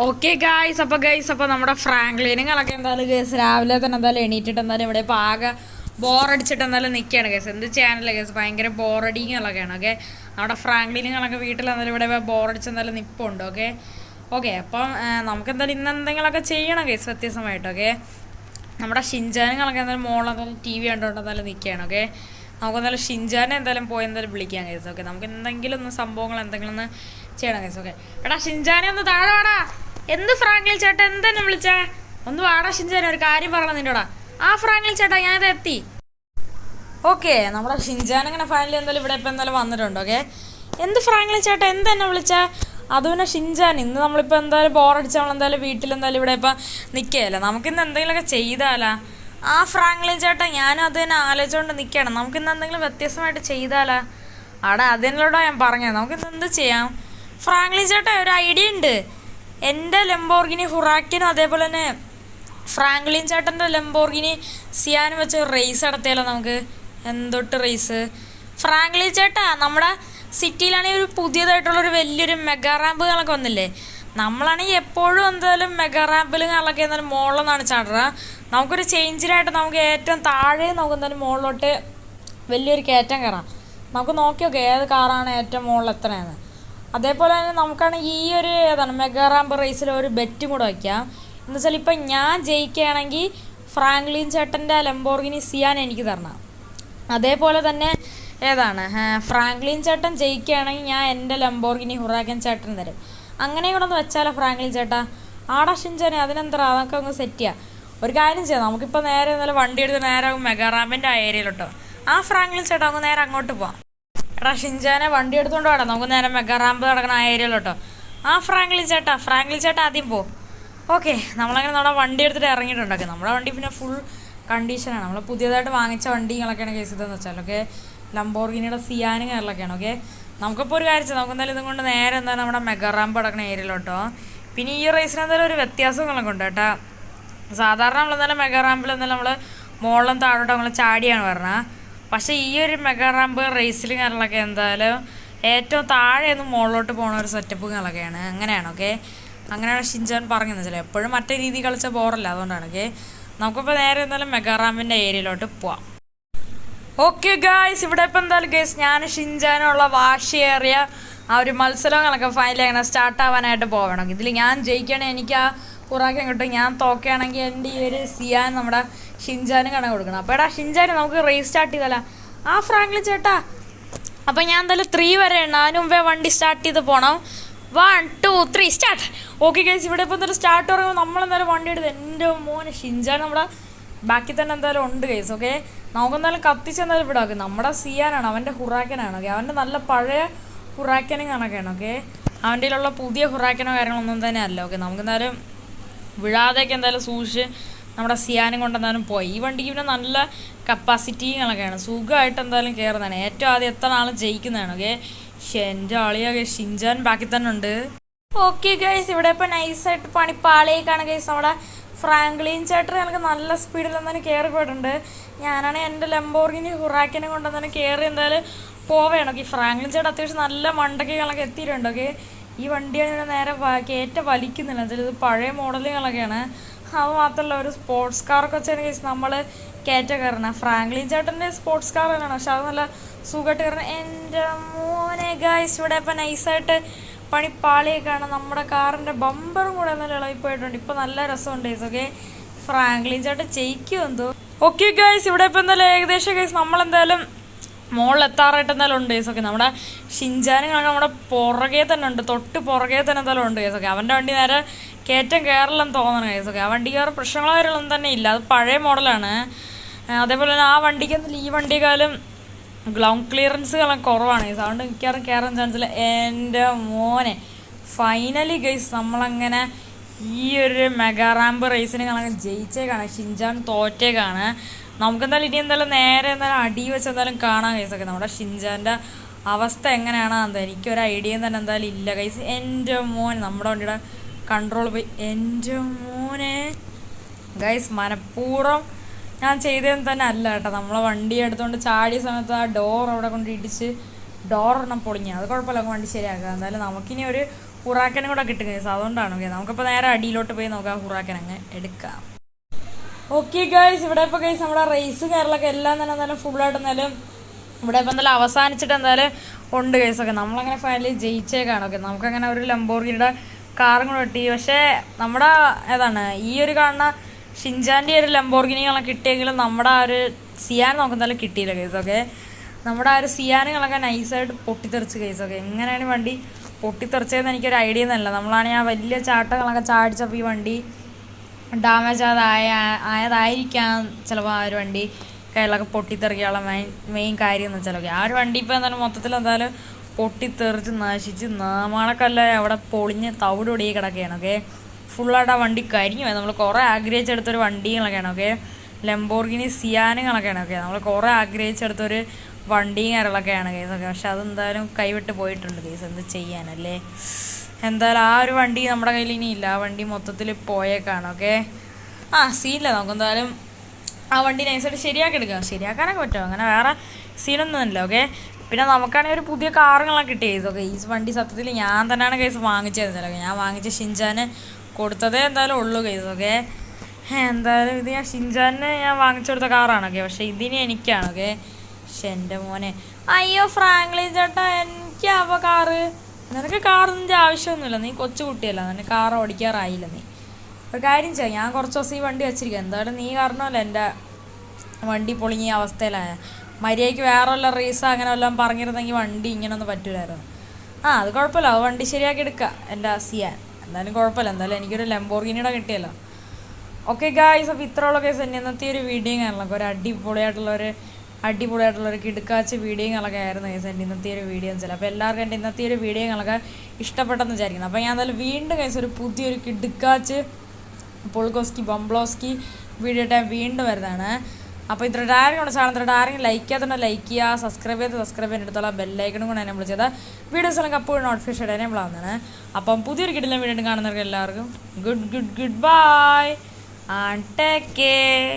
Okay guys അപ്പോൾ നമ്മുടെ ഫ്രാങ്ക്ലിനുകളൊക്കെ എന്തായാലും ഗേസ് രാവിലെ തന്നെ എന്തായാലും എണീറ്റിട്ട് എന്തായാലും ഇവിടെ ഇപ്പോൾ ആകെ ബോറടിച്ചിട്ട് എന്തായാലും നിൽക്കുകയാണ് ഗേസ്. എന്ത് ചെയ്യാനില്ല ഗേസ്, ഭയങ്കര ബോറടിങ്ങളൊക്കെയാണ്. ഓക്കെ, നമ്മുടെ ഫ്രാങ്ക്ലിനുകളൊക്കെ വീട്ടിൽ എന്തായാലും ഇവിടെ ബോറടിച്ച് എന്തായാലും നിൽപ്പുണ്ട്. ഓക്കെ ഓക്കെ അപ്പം നമുക്ക് എന്തായാലും ഇന്ന് എന്തെങ്കിലുമൊക്കെ ചെയ്യണം ഗേസ് വ്യത്യസ്തമായിട്ട്. ഓക്കെ, നമ്മുടെ ഷിൻചാനുകളൊക്കെ എന്തായാലും മോളെന്തായാലും ടി വി കണ്ടുകൊണ്ട് എന്തായാലും നിൽക്കുകയാണ്. ഓക്കെ, നമുക്ക് എന്തായാലും ഷിൻചാനെ എന്തായാലും പോയി എന്തായാലും വിളിക്കാം കേസ്. ഓക്കെ, നമുക്ക് എന്തെങ്കിലും ഒന്ന് സംഭവങ്ങൾ എന്തെങ്കിലും ഒന്ന് ചെയ്യണം കേസ്. ഓക്കെ, എടാ ഷിൻചാനെ ഒന്ന് താഴെ വാടാ. എന്ത് ഫ്രാങ്ക്ലിൻ ചേട്ടാ എന്തെന്നെ വിളിച്ചേ? ഒന്ന് വാടാ ഷിൻചാനെ, ഒരു കാര്യം പറയണം നിന്നോടാ. ആ ഫ്രാങ്ക്ലിൻ ചേട്ടാ ഞാനിത് എത്തി. ഓക്കെ, നമ്മുടെ ഷിൻചാൻ ഇങ്ങനെ ഫൈനലി എന്തായാലും ഇവിടെ ഇപ്പം എന്തായാലും വന്നിട്ടുണ്ട്. ഓക്കെ, എന്ത് ഫ്രാങ്ക്ലിൻ ചേട്ടാ എന്തെന്നെ വിളിച്ചേ? അത് പിന്നെ ഷിൻചാൻ, ഇന്ന് നമ്മളിപ്പോൾ എന്തായാലും ബോറടിച്ച് നമ്മളെന്തായാലും വീട്ടിലെന്തായാലും ഇവിടെ ഇപ്പം നിൽക്കുകയല്ലേ, നമുക്കിന്ന് എന്തെങ്കിലുമൊക്കെ ചെയ്താലാ? ആ ഫ്രാങ്ക്ലിൻ ചേട്ടാ ഞാനും അത് തന്നെ ആലോചിച്ചുകൊണ്ട് നിൽക്കുകയാണ്. നമുക്കിന്ന് എന്തെങ്കിലും വ്യത്യസ്തമായിട്ട് ചെയ്താലാ? അവിടെ അതിനോടാ ഞാൻ പറഞ്ഞത്, നമുക്കിന്ന് എന്ത് ചെയ്യാം? ഫ്രാങ്ക്ലിൻ ചേട്ടാ ഒരു ഐഡിയ ഉണ്ട്. എൻ്റെ ലംബോർഗിനി ഹുറാക്കിനും അതേപോലെ തന്നെ ഫ്രാങ്ക്ലിൻ ചേട്ടൻ്റെ ലംബോർഗിനി സിയാനും വെച്ച് റേസ് നടത്തിയാലോ നമുക്ക്? എന്തൊട്ട് റേസ്? ഫ്രാങ്ക്ലിൻ ചേട്ടാ നമ്മുടെ സിറ്റിയിലാണെങ്കിൽ ഒരു പുതിയതായിട്ടുള്ളൊരു വലിയൊരു മെഗാ റാമ്പുകളൊക്കെ വന്നില്ലേ, നമ്മളാണെങ്കിൽ എപ്പോഴും എന്തായാലും മെഗാ റാമ്പിലുകളൊക്കെ എന്തായാലും മുകളിലൊന്നാണ് ചാടുക. നമുക്കൊരു ചേഞ്ചിനായിട്ട് നമുക്ക് ഏറ്റവും താഴെ നമുക്ക് എന്തായാലും മുകളിലോട്ട് വലിയൊരു കയറ്റം കയറാം. നമുക്ക് നോക്കി നോക്കാം ഏത് കാറാണ് ഏറ്റവും മുകളിൽ എത്രയാണ്. അതേപോലെ തന്നെ നമുക്കാണെങ്കിൽ ഈ ഒരു ഏതാണ് മെഗാ റാമ്പ് റേസിൽ ഒരു ബെറ്റും കൂടെ വയ്ക്കാം. എന്ന് വെച്ചാൽ ഇപ്പം ഞാൻ ജയിക്കുകയാണെങ്കിൽ ഫ്രാങ്ക്ലിൻ ചേട്ടൻ്റെ ലംബോർഗിനി സിയാൻ എനിക്ക് തരണം. അതേപോലെ തന്നെ ഏതാണ് ഫ്രാങ്ക്ലിൻ ചേട്ടൻ ജയിക്കുകയാണെങ്കിൽ ഞാൻ എൻ്റെ ലംബോർഗിനി ഹുറാക്കൻ ചേട്ടൻ തരും. അങ്ങനെ കൂടെ ഒന്ന് വെച്ചാലോ ഫ്രാങ്ക്ലിൻ ചേട്ടാ? ആടാ ഷിൻചാനെ, അതിനെന്താ അതൊക്കെ അങ്ങ് സെറ്റ് ചെയ്യാം. ഒരു കാര്യം ചെയ്യാം, നമുക്കിപ്പോൾ നേരെ എന്നാലും വണ്ടി എടുത്ത് നേരെ മെഗാ റാമ്പിൻ്റെ ആ ഏരിയയിലോട്ടോ. ആ ഫ്രാങ്ക്ലിൻ ചേട്ടാ നമുക്ക് നേരെ അങ്ങോട്ട് പോവാം. എടാ ഷിൻചാനെ വണ്ടി എടുത്തുകൊണ്ട് വേണം, നമുക്ക് നേരെ മെഗാ റാമ്പ് നടക്കുന്ന ആ ഏരിയയിലോട്ടോ. ആ ഫ്രാങ്ക്ലിൻ ചേട്ടാ ആദ്യം പോ. ഓക്കെ, നമ്മളങ്ങനെ നമ്മുടെ വണ്ടി എടുത്തിട്ട് ഇറങ്ങിയിട്ടുണ്ടൊക്കെ. നമ്മുടെ വണ്ടി പിന്നെ ഫുൾ കണ്ടീഷനാണ്, നമ്മൾ പുതിയതായിട്ട് വാങ്ങിച്ച വണ്ടികളൊക്കെയാണ് കേസ് ഇതെന്ന് വെച്ചാൽ. ഓക്കെ, ലംബോർഗിനിയുടെ സിയാനുകളൊക്കെയാണ്. ഓക്കെ, നമുക്കിപ്പോൾ ഒരു കാര്യം ചെയ്യാം, നമുക്ക് എന്തായാലും ഇതും കൊണ്ട് നേരെ എന്തായാലും നമ്മുടെ മെഗാ റാമ്പ് നടക്കുന്ന ഏരിയയിലോട്ടോ. പിന്നെ ഈ റേസിന് എന്തായാലും ഒരു വ്യത്യാസങ്ങളൊക്കെ ഉണ്ട് കേട്ടോ. സാധാരണ നമ്മളെന്തായാലും മെഗാ റാമ്പിൽ എന്തായാലും നമ്മൾ മുകളിലും താഴോട്ട് നമ്മൾ ചാടിയാണ് പറഞ്ഞത്. പക്ഷേ ഈ ഒരു മെഗാ റാമ്പ് റേസിൽ കാര്യങ്ങളൊക്കെ എന്തായാലും ഏറ്റവും താഴെ നിന്ന് മുകളിലോട്ട് പോകുന്ന ഒരു സെറ്റപ്പുകളൊക്കെയാണ്. അങ്ങനെയാണ്. ഓക്കെ, അങ്ങനെയാണ് ഷിൻചാൻ പറഞ്ഞതെന്ന് വെച്ചാൽ എപ്പോഴും മറ്റേ രീതി കളിച്ച ബോറല്ല, അതുകൊണ്ടാണ്. ഓക്കെ, നമുക്കിപ്പോൾ നേരെ എന്തായാലും മെഗാ റാമ്പിൻ്റെ ഏരിയയിലോട്ട് പോവാം. ഓക്കെ ഗായ്സ്, ഇവിടെ ഇപ്പം എന്തായാലും ഗൈസ് ഞാൻ ഷിൻചാനുള്ള വാശിയേറിയ ആ ഒരു മത്സരങ്ങളൊക്കെ ഫൈനലി അങ്ങനെ സ്റ്റാർട്ടാവാനായിട്ട് പോകണം. ഇതിൽ ഞാൻ ജയിക്കുകയാണെങ്കിൽ എനിക്ക് ആ ഹുറാക്കൻ കിട്ടും, ഞാൻ തോക്കുകയാണെങ്കിൽ എൻ്റെ ഈ ഒരു സിയാൻ നമ്മുടെ ഷിൻചാനും കണക്ക് കൊടുക്കണം. അപ്പോൾ എടാ ഷിൻചാൻ നമുക്ക് റേസ് സ്റ്റാർട്ട് ചെയ്താലോ? ആ ഫ്രാങ്ക്ലിൻ ചേട്ടാ, അപ്പോൾ ഞാൻ എന്തായാലും 3 വരെ ഉണ്ട്, അതിന് മുമ്പേ വണ്ടി സ്റ്റാർട്ട് ചെയ്ത് പോകണം. 1 2 3 സ്റ്റാർട്ട്. ഓക്കെ ഗൈസ്, ഇവിടെ ഇപ്പോൾ എന്തായാലും സ്റ്റാർട്ട് പറയുമ്പോൾ നമ്മളെന്തായാലും വണ്ടി എടുത്ത് എൻ്റെ മോനെ ഷിൻചാൻ നമ്മുടെ ബാക്കി തന്നെ എന്തായാലും ഉണ്ട് ഗൈസ്. ഓക്കെ, നമുക്കെന്തായാലും കത്തിച്ച് എന്തായാലും ഇവിടെ ആക്കും. നമ്മുടെ സിയാനാണ്, അവൻ്റെ ഹുറാക്കനാണ്. ഓക്കെ, അവൻ്റെ നല്ല പഴയ ഹുറാക്കനും കണക്കാണ്. ഓക്കെ, അവൻ്റെ കയ്യിലുള്ള പുതിയ ഹുറാക്കനോ കാര്യങ്ങളൊന്നും തന്നെ അല്ല. ഓക്കെ, നമുക്കെന്തായാലും വിഴാതെയൊക്കെ എന്തായാലും സൂക്ഷിച്ച് നമ്മുടെ സിയാനും കൊണ്ട് എന്തായാലും പോയി. ഈ വണ്ടിക്ക് പിന്നെ നല്ല കപ്പാസിറ്റികളൊക്കെയാണ്, സുഖമായിട്ട് എന്തായാലും കയറുന്നതാണ്. ഏറ്റവും ആദ്യം എത്ര ആളും ജയിക്കുന്നതാണ്. ഓക്കെ, എൻ്റെ ആളിയൊക്കെ ഷിൻചാൻ ബാക്കി തന്നെ ഉണ്ട്. ഓക്കെ ഗൈസ്, ഇവിടെ ഇപ്പോൾ നൈസായിട്ട് പണിപ്പാളിയേക്കാണ് ഗൈസ്. നമ്മുടെ ഫ്രാങ്ക്ലിൻ ചേട്ടൻ എനിക്ക് നല്ല സ്പീഡിൽ എന്തായാലും കയറി പോയിട്ടുണ്ട്. ഞാനാണെങ്കിൽ എൻ്റെ ലംബോർഗിനി ഹുറാക്കിനെ കൊണ്ട് എന്തായാലും കയറി എന്തായാലും പോവുകയാണ്. ഓക്കെ, ഫ്രാങ്ക്ലിൻ ചേട്ടൻ അത്യാവശ്യം നല്ല മണ്ടക്കുകളൊക്കെ എത്തിയിട്ടുണ്ട്. ഓക്കെ, ഈ വണ്ടിയാണ് നേരെ കയറ്റ വലിക്കുന്നില്ല, എന്തായാലും ഇത് പഴയ മോഡലുകളൊക്കെയാണ്. അത് മാത്രമല്ല ഒരു സ്പോർട്സ് കാറൊക്കെ വെച്ചാൽ കേസ് നമ്മൾ കയറ്റ കയറണം. ഫ്രാങ്ക്ലിൻ ചേട്ടൻ്റെ സ്പോർട്സ് കാർ തന്നെയാണ്, പക്ഷെ അത് നല്ല സുഖമായിട്ട് കയറണം. എൻ്റെ മോനെ ഗൈസ്, ഇവിടെ ഇപ്പം നൈസായിട്ട് പണിപ്പാളിയൊക്കെയാണ്. നമ്മുടെ കാറിൻ്റെ ബമ്പറും കൂടെ എന്നാലും ഇളകിപ്പോയിട്ടുണ്ട്. ഇപ്പോൾ നല്ല രസമുണ്ട് ഗൈസ്. ഓക്കെ, ഫ്രാങ്ക്ലിൻ ചേട്ടൻ ജയിക്കും എന്തോ. ഓക്കെ ഗൈസ്, ഇവിടെ ഇപ്പോൾ എന്തായാലും ഏകദേശം ഗൈസ് നമ്മളെന്തായാലും മുകളിൽ എത്താറായിട്ട് എന്തായാലും ഉണ്ട് കേസ്. ഓക്കെ, നമ്മുടെ ഷിൻചാനും കാണാൻ നമ്മുടെ പുറകെ തന്നെ ഉണ്ട്, തൊട്ട് പുറകെ തന്നെ എന്തായാലും ഉണ്ട് കേസ്. ഓക്കെ, അവൻ്റെ വണ്ടി നേരെ കയറ്റം കയറില്ലെന്ന് തോന്നണം കേസ്. ഓക്കെ, ആ വണ്ടിക്ക് വേറെ പ്രശ്നങ്ങളോ കാര്യങ്ങളൊന്നും തന്നെ ഇല്ല, അത് പഴയ മോഡലാണ്. അതേപോലെ തന്നെ ആ വണ്ടിക്ക് എന്തെങ്കിലും ഈ വണ്ടിയെക്കാളും ഗ്രൗണ്ട് ക്ലിയറൻസുകളൊക്കെ കുറവാണ് കേസ്, അതുകൊണ്ട് മിക്കവാറും കയറാൻ ചാൻസില്ല. എൻ്റെ മോനെ ഫൈനലി ഗൈസ് നമ്മളങ്ങനെ ഈ ഒരു മെഗാ റാമ്പ് റേസിന് കണക്ക് ജയിച്ചേക്കാണ്, ഷിൻചാൻ തോറ്റേക്കാണ്. നമുക്കെന്തായാലും ഇനി എന്തായാലും നേരെ എന്തായാലും അടി വെച്ച് എന്തായാലും കാണാൻ ഗൈസൊക്കെ നമ്മുടെ ഷിൻചാൻ്റെ അവസ്ഥ എങ്ങനെയാണ് എന്താ എനിക്കൊരു ഐഡിയയും തന്നെ എന്തായാലും ഇല്ല ഗൈസ്. എൻ്റെ മോൻ നമ്മുടെ വണ്ടിയുടെ കൺട്രോൾ പോയി. എൻ്റെ മോനെ ഗൈസ്, മനഃപൂർവ്വം ഞാൻ ചെയ്തതെന്ന് തന്നെ അല്ല കേട്ടോ. നമ്മളെ വണ്ടി എടുത്തുകൊണ്ട് ചാടിയ സമയത്ത് ആ ഡോർ അവിടെ കൊണ്ട് ഇടിച്ച് ഡോറെണ്ണം പൊളിഞ്ഞു. അത് കുഴപ്പമില്ല, വണ്ടി ശരിയാക്കുക. എന്തായാലും നമുക്കിനി ഒരു ഹുറാക്കനും കൂടെ കിട്ടും ഗൈസ്, അതുകൊണ്ടാണ്. ഓക്കെ, നമുക്കിപ്പോൾ നേരെ അടിയിലോട്ട് പോയി നോക്കാം, ഹുറാക്കൻ അങ്ങ് എടുക്കാം. ഓക്കെ ഗൈസ്, ഇവിടെ ഇപ്പോൾ ഗൈസ് നമ്മുടെ റേസ് കാര്യങ്ങളൊക്കെ എല്ലാം തന്നെ എന്തായാലും ഫുള്ളായിട്ട് എന്തായാലും ഇവിടെ ഇപ്പോൾ എന്തായാലും അവസാനിച്ചിട്ട് എന്തായാലും ഉണ്ട് ഗൈസൊക്കെ. നമ്മളങ്ങനെ ഫൈനലി ജയിച്ചേക്കാണ്. ഓക്കെ, നമുക്കങ്ങനെ ഒരു ലംബോർഗിനിയുടെ കാറും കൂടെ കിട്ടി. പക്ഷേ നമ്മുടെ ഏതാണ് ഈ ഒരു കാണുന്ന ഷിൻജാൻ്റെ ഒരു ലംബോർഗിനികളൊക്കെ കിട്ടിയെങ്കിലും നമ്മുടെ ആ ഒരു സിയാൻ നോക്കുന്നാലും കിട്ടിയില്ല ഗൈസൊക്കെ. നമ്മുടെ ആ ഒരു സിയാനുകളൊക്കെ നൈസായിട്ട് പൊട്ടിത്തെറിച്ച് ഗൈസൊക്കെ. എങ്ങനെയാണ് വണ്ടി പൊട്ടിത്തെറിച്ചതെന്ന് എനിക്കൊരു ഐഡിയ ഒന്നുമല്ല. നമ്മളാണെങ്കിൽ ആ വലിയ ചാട്ടങ്ങളൊക്കെ ചാടിച്ചപ്പോൾ ഈ വണ്ടി ഡാമേജ് ആയതായിരിക്കാം ചിലപ്പോൾ ആ ഒരു വണ്ടി കയ്യിലൊക്കെ പൊട്ടിത്തെറിക്കാനുള്ള മെയിൻ കാര്യം എന്ന് വെച്ചാൽ. ഓക്കെ, ആ ഒരു വണ്ടി ഇപ്പോൾ എന്തായാലും മൊത്തത്തിൽ എന്തായാലും പൊട്ടിത്തെറിച്ച് നശിച്ച് നാമാണക്കല്ല അവിടെ പൊളിഞ്ഞ് തവിടൊടിയെ കിടക്കുകയാണ്. ഓക്കെ, ഫുള്ളായിട്ട് ആ വണ്ടി കരിഞ്ഞു പോയി. നമ്മൾ കുറേ ആഗ്രഹിച്ചെടുത്തൊരു വണ്ടികളൊക്കെയാണ്. ഓക്കെ, ലംബോർഗിനി സിയാനുകളൊക്കെയാണ്. ഓക്കെ, നമ്മൾ കുറേ ആഗ്രഹിച്ചെടുത്തൊരു വണ്ടിയും കാര്യങ്ങളൊക്കെയാണ് കേസ്. ഓക്കെ, പക്ഷെ അതെന്തായാലും കൈവിട്ട് പോയിട്ടുണ്ട് കേസ്. എന്ത് ചെയ്യാനല്ലേ, എന്തായാലും ആ ഒരു വണ്ടി നമ്മുടെ കയ്യിൽ ഇനി ഇല്ല. ആ വണ്ടി മൊത്തത്തിൽ പോയേക്കാണ്. ഓക്കെ, സീനില്ല, നമുക്കെന്തായാലും ആ വണ്ടി നൈസായിട്ട് ശരിയാക്കി എടുക്കാം. ശരിയാക്കാനൊക്കെ പറ്റുമോ, അങ്ങനെ വേറെ സീനൊന്നുമില്ല. ഓക്കെ, പിന്നെ നമുക്കാണെങ്കിൽ ഒരു പുതിയ കാറുകളൊക്കെ കിട്ടി കേസ്. ഓക്കെ, ഈ വണ്ടി സത്യത്തിൽ ഞാൻ തന്നെയാണ് കേസ് വാങ്ങിച്ചത്. ഓക്കെ, ഞാൻ വാങ്ങിച്ച ഷിൻജാന് കൊടുത്തതേ എന്തായാലും ഉള്ളൂ കേസ്. ഓക്കെ, എന്തായാലും ഇത് ഞാൻ ഷിൻജാന് ഞാൻ വാങ്ങിച്ചു കൊടുത്ത കാറാണ്. ഓക്കെ, പക്ഷേ ഇതിന് എനിക്കാണ്. ഓക്കെ, പക്ഷെ എൻ്റെ മോനെ, അയ്യോ ഫ്രാങ്ക്ലിൻ ചേട്ടാ, എനിക്കാവോ കാറ്? നിനക്ക് കാറിൻ്റെ ആവശ്യമൊന്നുമില്ല, നീ കൊച്ചു കുട്ടിയല്ല, നിനക്ക് കാർ ഓടിക്കാറായില്ല. നീ ഒരു കാര്യം ചെയ്യാം, ഞാൻ കുറച്ച് ദിവസം ഈ വണ്ടി വെച്ചിരിക്കുക. എന്തായാലും നീ കാരണമല്ല എൻ്റെ വണ്ടി പൊളിങ്ങിയ അവസ്ഥയിലായ. മര്യാദയ്ക്ക് വേറെ വല്ല റേസ് അങ്ങനെ വല്ലതും പറഞ്ഞിരുന്നെങ്കിൽ വണ്ടി ഇങ്ങനൊന്നും പറ്റൂലായിരുന്നു. അത് കുഴപ്പമില്ല, അത് വണ്ടി ശരിയാക്കി എടുക്കുക എൻ്റെ സിയാൻ. എന്തായാലും കുഴപ്പമില്ല, എന്തായാലും എനിക്കൊരു ലംബോർഗിനിയുടെ കിട്ടിയല്ലോ. ഓക്കെ ഗായ്സ്, അപ്പോൾ ഇത്രയുള്ള കേസ് തന്നെ ഇന്നത്തെ ഒരു വീഡിയോ കാണണം. ഒരു അടിപൊളിയായിട്ടുള്ളൊരു കിടുക്കാച്ച വീഡിയോകളൊക്കെ ആയിരുന്നു കേസ് എൻ്റെ ഇന്നത്തെ ഒരു വീഡിയോ എന്ന് വെച്ചാൽ. അപ്പോൾ എല്ലാവർക്കും എൻ്റെ ഇന്നത്തെ ഒരു വീഡിയോകളൊക്കെ ഇഷ്ടപ്പെട്ടെന്ന് വിചാരിക്കുന്നു. അപ്പോൾ ഞാൻ എന്തായാലും വീണ്ടും കേസ് ഒരു പുതിയൊരു കിടുക്കാച്ച് പൊൾഗോസ്കി ബംബ്ലോസ്കി വീഡിയോ ടൈം വീണ്ടും വരുന്നതാണ്. അപ്പോൾ ഇത്ര ആരെങ്കിലും ചാനൽ ആരെങ്കിലും ലൈക്ക് ചെയ്യാതെ ലൈക്ക് ചെയ്യുക, സബ്സ്ക്രൈബ് ചെയ്യാൻ എടുത്തോളാം, ബെല്ലൈക്കണും കൂടെ എനേബിൾ ചെയ്താൽ വീഡിയോസെല്ലാം അപ്പോൾ നോട്ടിഫിക്കേഷൻ എനേബിൾ ആവുന്നതാണ്. അപ്പം പുതിയൊരു കിടിലൻ വീഡിയോ കാണുന്നവർക്ക് എല്ലാവർക്കും good bye and take care.